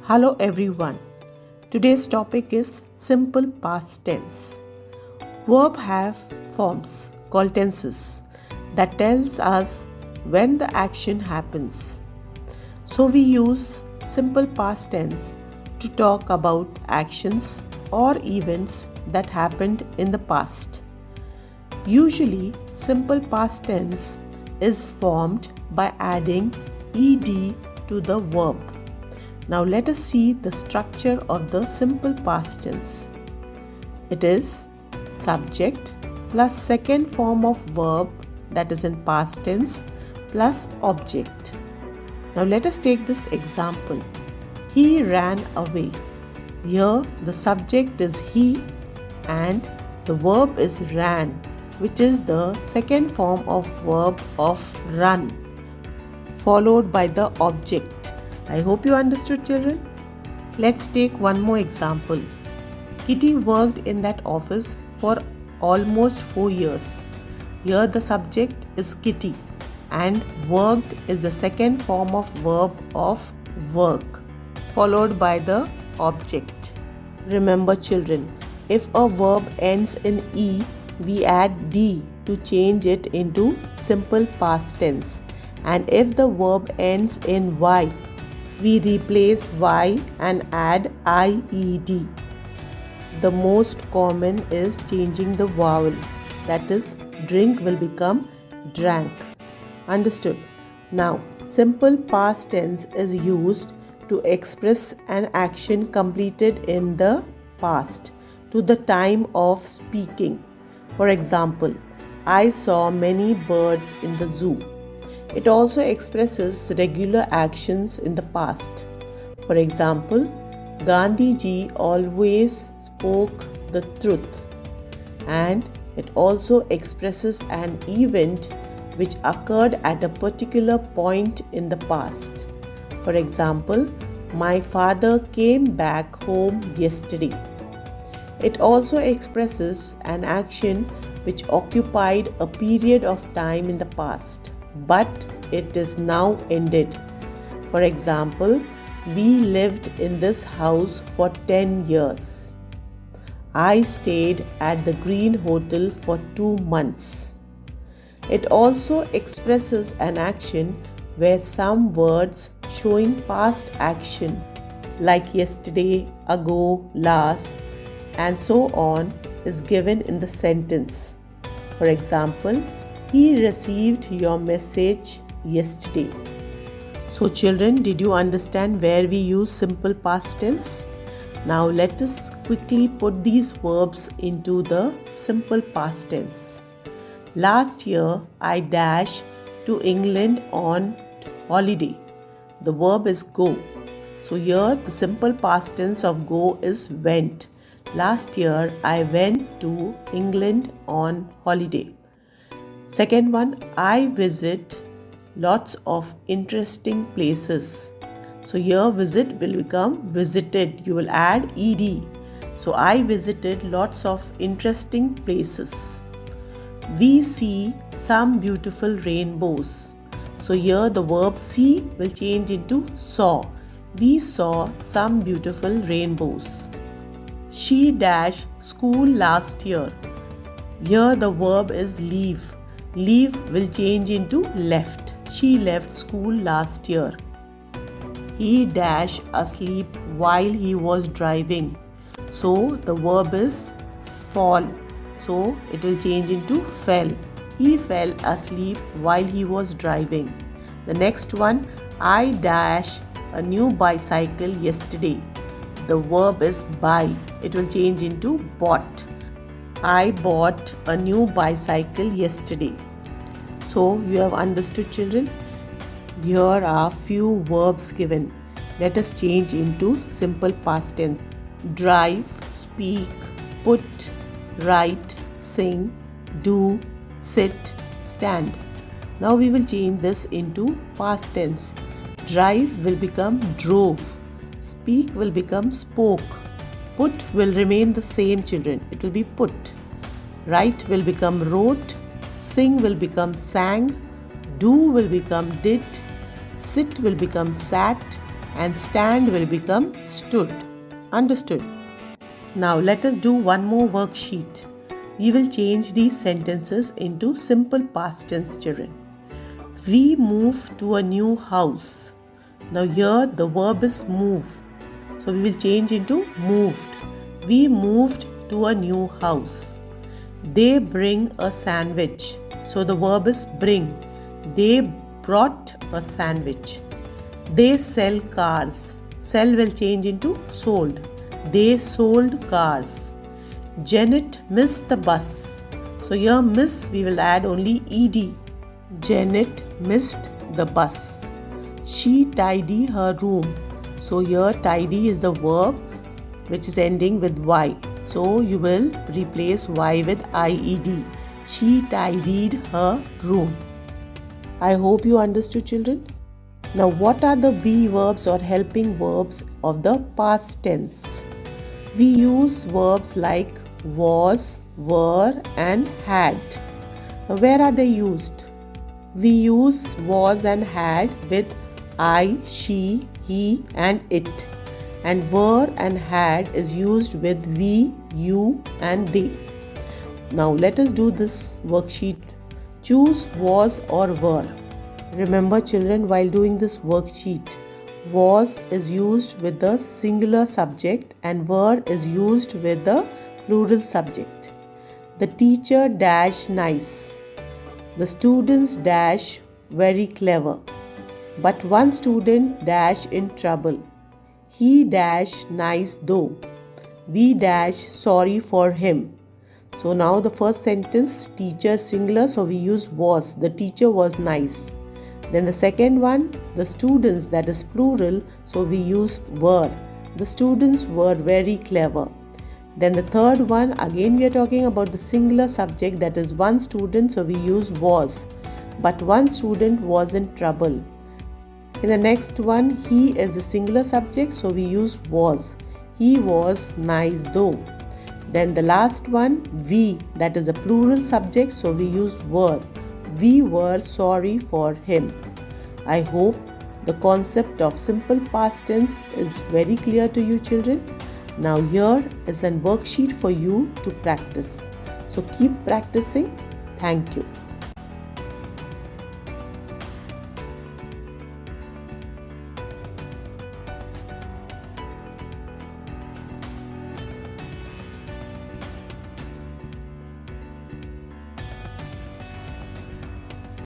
Hello everyone. Today's topic is simple past tense. Verb have forms called tenses that tells us when the action happens. So we use simple past tense to talk about actions or events that happened in the past. Usually simple past tense is formed by adding ed to the verb. Now let us see the structure of the simple past tense. It is subject plus second form of verb, that is in past tense, plus object. Now let us take this example. He ran away. Here the subject is he and the verb is ran, which is the second form of verb of run, followed by the object. I hope you understood, children. Let's take one more example. Kitty worked in that office for almost 4 years. Here the subject is Kitty and worked is the second form of verb of work, followed by the object. Remember, children, if a verb ends in E, we add D to change it into simple past tense. And if the verb ends in Y, we replace Y and add IED. The most common is changing the vowel, that is, drink will become drank. Understood? Now, simple past tense is used to express an action completed in the past to the time of speaking. For example, I saw many birds in the zoo. It also expresses regular actions in the past. For example, Gandhi ji always spoke the truth. And it also expresses an event which occurred at a particular point in the past. For example, my father came back home yesterday. It also expresses an action which occupied a period of time in the past, but it is now ended. For example, we lived in this house for 10 years. I stayed at the Green Hotel for 2 months. It also expresses an action where some words showing past action like yesterday, ago, last, and so on is given in the sentence. For example, he received your message yesterday. So children, did you understand where we use simple past tense? Now let us quickly put these verbs into the simple past tense. Last year, I dashed to England on holiday. The verb is go. So here the simple past tense of go is went. Last year, I went to England on holiday. Second one, I visit lots of interesting places. So here visit will become visited. You will add ed. So I visited lots of interesting places. We see some beautiful rainbows. So here the verb see will change into saw. We saw some beautiful rainbows. She dashed school last year. Here the verb is leave. Leave will change into left. She left school last year. He dashed asleep while he was driving. So the verb is fall. So it will change into fell. He fell asleep while he was driving. The next one, I dashed a new bicycle yesterday. The verb is buy. It will change into bought. I bought a new bicycle yesterday. So you have understood, children? Here are few verbs given. Let us change into simple past tense. Drive, speak, put, write, sing, do, sit, stand. Now we will change this into past tense. Drive will become drove. Speak will become spoke. Put will remain the same, children. It will be put. Write will become wrote. Sing will become sang. Do will become did. Sit will become sat. and stand will become stood. Understood? Now let us do one more worksheet. We will change these sentences into simple past tense, children. We moved to a new house. Now here the verb is move. So we will change into moved. We moved to a new house. They bring a sandwich. So the verb is bring. They brought a sandwich. They sell cars. Sell will change into sold. They sold cars. Janet missed the bus. So here miss we will add only ed. Janet missed the bus. She tidy her room. So here tidy is the verb which is ending with y. So you will replace y with ied. She tidied her room. I hope you understood, children. Now what are the be verbs or helping verbs of the past tense? We use verbs like was, were and had. Now where are they used? We use was and had with I, she, he and it. And were and had is used with we, you and they. Now let us do this worksheet. Choose was or were. Remember, children, while doing this worksheet, was is used with the singular subject and were is used with the plural subject. The teacher dash nice. The students dash very clever. But one student dash in trouble. He dash nice though. We dash sorry for him. So now the first sentence, teacher singular, so we use was. The teacher was nice. Then the second one, the students, that is plural, so we use were. The students were very clever. Then the third one, again we are talking about the singular subject, that is one student, so we use was. But one student was in trouble. In the next one, he is the singular subject, so we use was. He was nice though. Then the last one, we, that is a plural subject, so we use were. We were sorry for him. I hope the concept of simple past tense is very clear to you, children. Now here is a worksheet for you to practice. So keep practicing. Thank you.